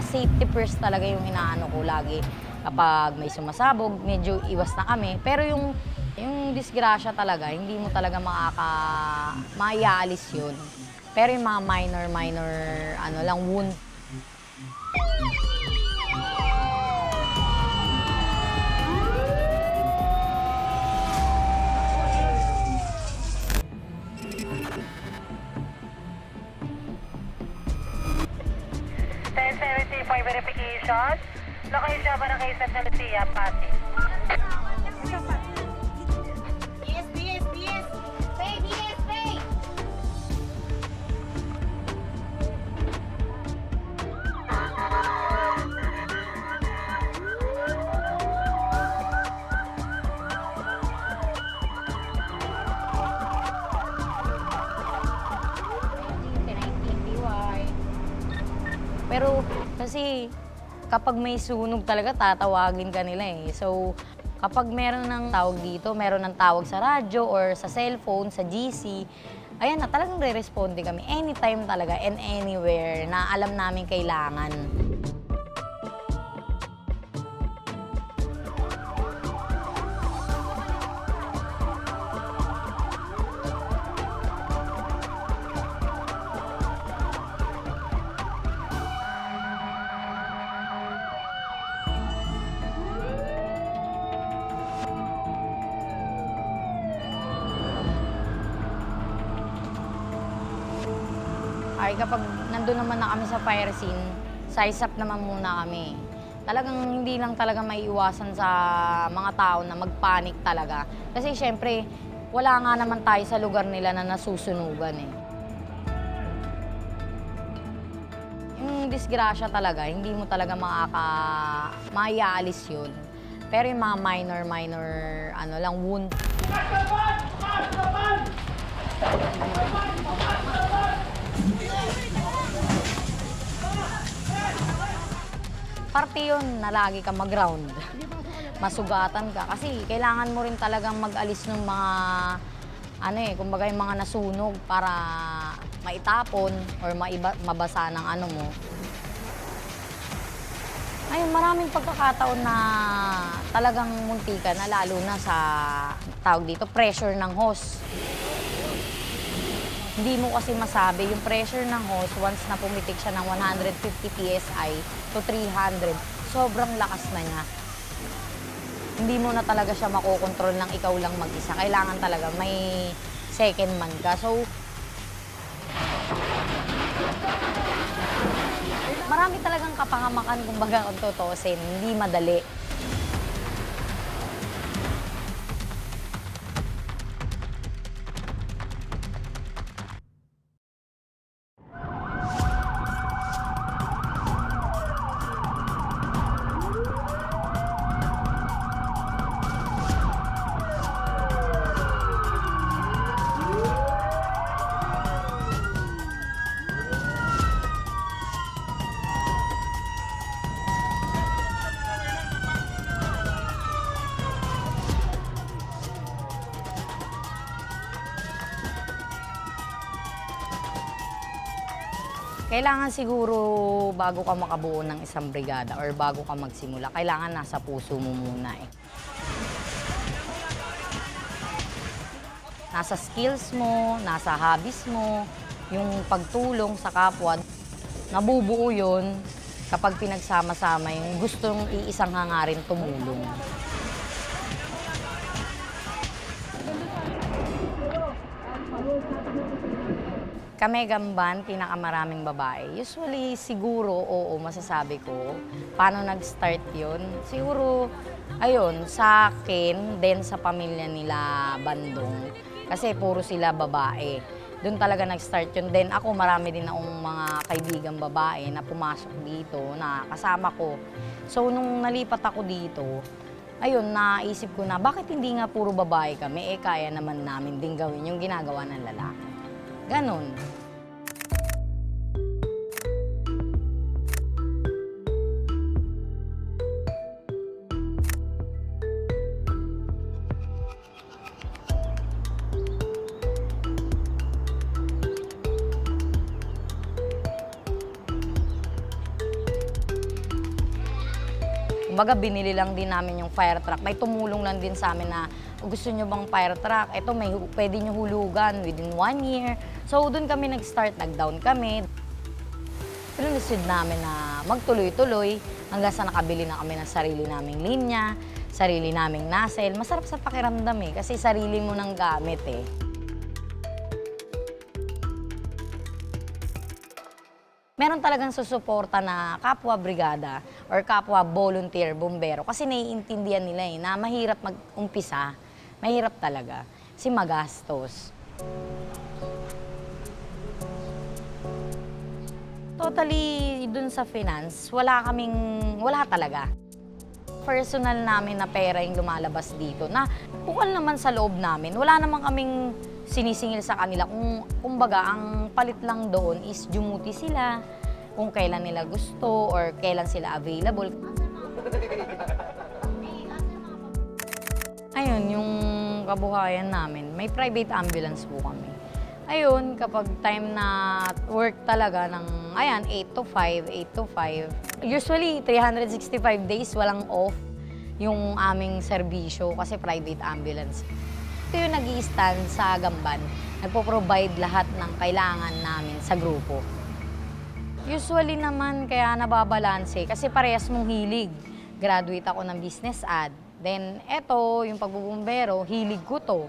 safety first talaga yung inaano ko lagi. Kapag may sumasabog, medyo iwas na kami. Pero yung disgrasya talaga, hindi mo talaga maiaalis yun. Pero yung mga minor, ano lang, wound. Verification. Location ba ng Quezon sa Lucia, Pasig? BS! Pay! BS! Pay! Pero kasi kapag may sunog talaga, tatawagin ka nila eh. So, kapag meron ng tawag dito, meron ng tawag sa radyo or sa cellphone, sa GC, ayan na, talagang re-responde kami anytime talaga and anywhere na alam namin kailangan. Ay, kapag nandun naman na kami sa fire scene, size up naman muna kami. Talagang hindi lang talaga maiiwasan sa mga tao na magpanik talaga. Kasi syempre, wala nga naman tayo sa lugar nila na nasusunugan eh. Yung disgrasya talaga, hindi mo talaga maiaalis yun. Pero yung mga minor, ano lang, wound. Parte yun na lagi ka mag-ground. Masugatan ka. Kasi kailangan mo rin talagang mag-alis ng mga, kumbaga yung mga nasunog para maitapon or mabasa ng ano mo. Ayun, maraming pagkakataon na talagang muntikan na lalo na sa tawag dito, pressure ng hose. Hindi mo kasi masabi yung pressure ng hose once na pumitik siya ng 150 PSI to 300, sobrang lakas na niya. Hindi mo na talaga siya makokontrol ng ikaw lang mag-isa. Kailangan talaga may second man ka. So, marami talagang kapahamakan, kumbaga kung tutuusin, hindi madali. Kailangan siguro bago ka makabuo ng isang brigada or bago ka magsimula, kailangan nasa puso mo muna eh. Nasa skills mo, nasa hobbies mo, yung pagtulong sa kapwa. Nabubuo yun kapag pinagsama-sama yung gustong iisang hangarin tumulong. Kami Gamban, pinakamaraming babae. Usually, siguro, oo, masasabi ko. Paano nag-start yun? Siguro, ayun, sa akin, then sa pamilya nila Bandong. Kasi puro sila babae. Doon talaga nag-start yun. Then ako, marami din akong mga kaibigang babae na pumasok dito, na kasama ko. So, nung nalipat ako dito, ayun, naisip ko na, bakit hindi nga puro babae kami? Kaya naman namin din gawin yung ginagawa ng lalaki. Ganon. Kumbaga, binili lang din namin yung fire truck. May tumulong lang din sa amin na, gusto nyo bang fire truck? Ito, pwede nyo hulugan within 1 year. So, doon kami nag-start, nag-down kami. Pinunisod namin na magtuloy-tuloy hanggang sa nakabili na kami ng sarili naming linya, sarili naming nasel. Masarap sa pakiramdam kasi sarili mo nang gamit Meron talagang susuporta na kapwa brigada or kapwa volunteer, bombero kasi naiintindihan nila na mahirap mag-umpisa, mahirap talaga kasi magastos. Totally dun sa finance, wala talaga. Personal namin na pera yung lumalabas dito na bukal naman sa loob namin, wala naman kaming sinisingil sa kanila. Kumbaga, ang palit lang doon is dumuti sila kung kailan nila gusto or kailan sila available. Ayun, yung kabuhayan namin, may private ambulance po kami. Ayun, kapag time na work talaga ng, 8 to 5, usually 365 days walang off yung aming serbisyo kasi private ambulance. Ito yung nag-i-stand sa Gamban, nagpo-provide lahat ng kailangan namin sa grupo. Usually naman kaya nababalanse kasi parehas mong hilig. Graduate ako ng business ad. Then eto, yung pagbubumbero, hilig ko to.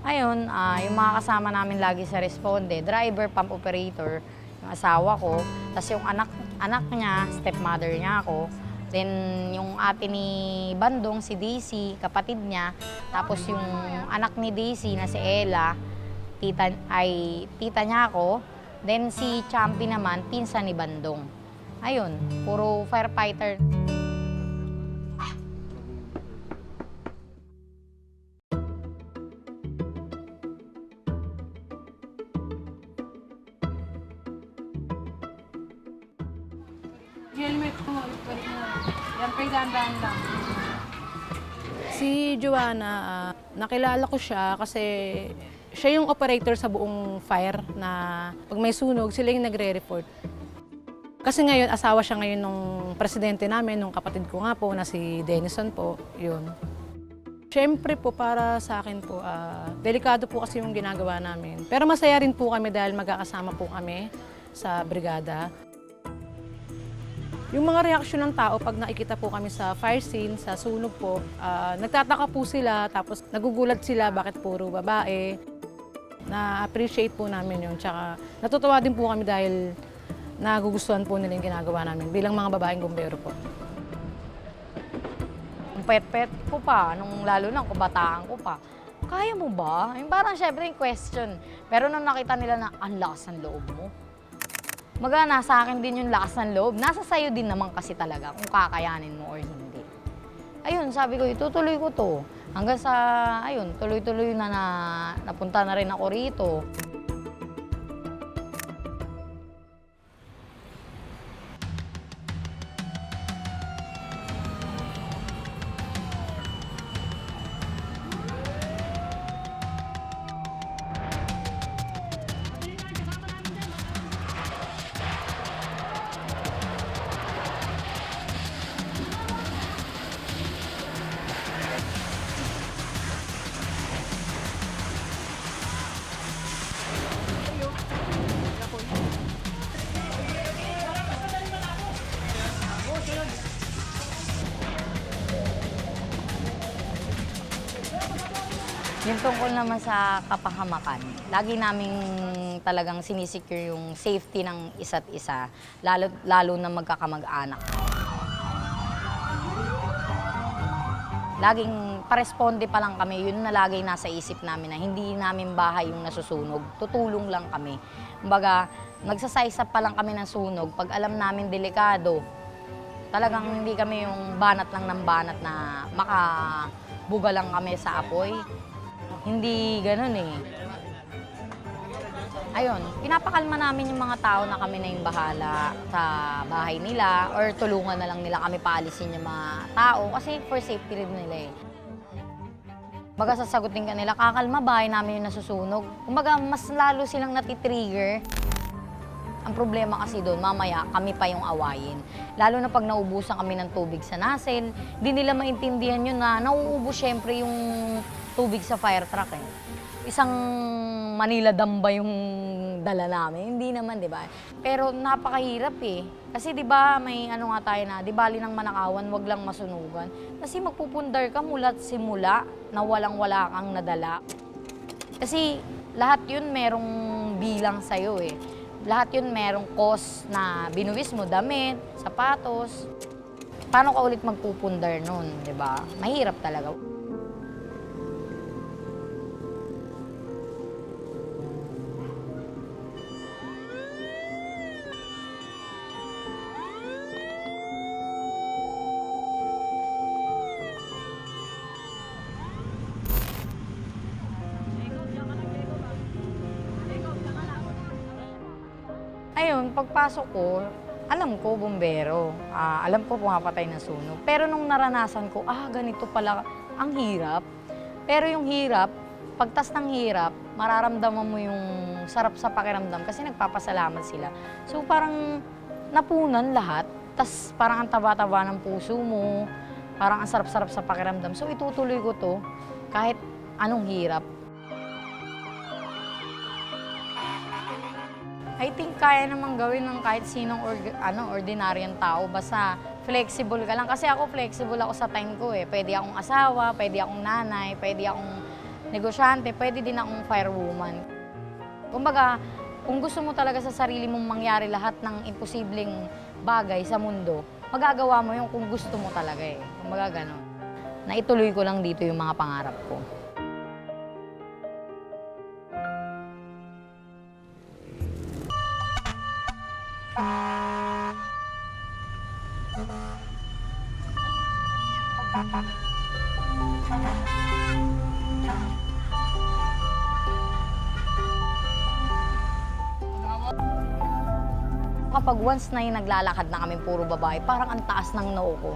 Ayun, yung mga kasama namin lagi sa Responde, driver, pump operator, yung asawa ko, tapos yung anak niya, stepmother niya ako, then yung ate ni Bandong, si Daisy, kapatid niya, tapos yung anak ni Daisy na si Ella, tita niya ako, then si Champi naman, pinsan ni Bandong. Ayun, puro firefighter. Helmet ko, yan kay dandan lang. Si Joanna, nakilala ko siya kasi siya yung operator sa buong fire na pag may sunog, sila yung nagre-report. Kasi ngayon, asawa siya ngayon nung presidente namin, nung kapatid ko nga po na si Denison po, yun. Siyempre po, para sa akin po, delikado po kasi yung ginagawa namin. Pero masaya rin po kami dahil magkakasama po kami sa brigada. Yung mga reaksyon ng tao pag nakikita po kami sa fire scene, sa sunog po, nagtataka po sila, tapos nagugulat sila bakit puro babae. Na-appreciate po namin yun. Tsaka natutuwa din po kami dahil nagugustuhan po nila yung ginagawa namin bilang mga babaeng bumbero po. Ang pet-pet ko pa, lalo na kabataan ko pa, kaya mo ba? Yung parang syempre yung question. Pero nung nakita nila na ang lakas ng loob mo, nasa akin din yung lakas ng loob. Nasa sayo din naman kasi talaga kung kakayanin mo or hindi. Ayun, sabi ko, itutuloy ko to. Hanggang sa, tuloy-tuloy na napunta na rin ako rito. Yung tungkol naman sa kapahamakan, lagi naming talagang sinisecure yung safety ng isa't isa, lalo na magkakamag-anak. Laging paresponde pa lang kami, yun na lagi nasa isip namin na hindi namin bahay yung nasusunog, tutulong lang kami. Kumbaga, nagsasaysa pa lang kami ng sunog, pag alam namin delikado, talagang hindi kami yung banat lang ng banat na makabuga lang kami sa apoy. Hindi ganun Ayun, pinapakalma namin yung mga tao na kami na yung bahala sa bahay nila or tulungan na lang nila kami paalisin yung mga tao kasi for safety rin nila eh. Baga sasagutin ka nila, kakalma, bahay namin yung nasusunog. Kumbaga, mas lalo silang natitrigger. Ang problema kasi doon, mamaya kami pa yung awayin. Lalo na pag naubusan kami ng tubig sa nozzle, hindi nila maintindihan yun na nauubos syempre yung tubig sa fire truck eh. Isang Manila dam ba yung dala namin? Hindi naman, di ba? Pero napakahirap eh. Kasi di ba may ano nga tayo na, di bali ng manakawan, wag lang masunugan. Kasi magpupundar ka mula't simula na walang-wala kang nadala. Kasi lahat yun merong bilang sa'yo eh. Lahat yun merong cost na binuwis mo, damit, sapatos. Paano ka ulit magpupundar nun, di ba? Mahirap talaga. Ayun, pagpasok ko, alam ko, bumbero. Alam ko pumapatay ng sunog. Pero nung naranasan ko, ganito pala, ang hirap. Pero yung hirap, pagtas ng hirap, mararamdaman mo yung sarap sa pakiramdam kasi nagpapasalamat sila. So parang napunan lahat, tas parang ang taba-taba ng puso mo, parang ang sarap-sarap sa pakiramdam. So itutuloy ko to kahit anong hirap. I think kaya namang gawin ng kahit sinong ordinaryong tao. Basta flexible ka lang. Kasi ako flexible ako sa time ko eh. Pwede akong asawa, pwede akong nanay, pwede akong negosyante, pwede din akong firewoman. Kumbaga, kung gusto mo talaga sa sarili mong mangyari lahat ng imposibleng bagay sa mundo, magagawa mo yung kung gusto mo talaga eh. Kumbaga gano'n. Naituloy ko lang dito yung mga pangarap ko. Kapag once na yung naglalakad na kami puro babae, parang ang taas ng noo ko.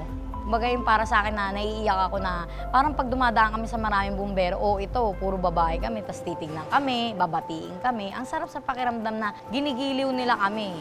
Kumbaga yung para sa akin na naiiyak ako na parang pag dumadaan kami sa maraming bumbero, ito, puro babae kami, tas titignan kami, babatiin kami. Ang sarap sa pakiramdam na ginigiliw nila kami.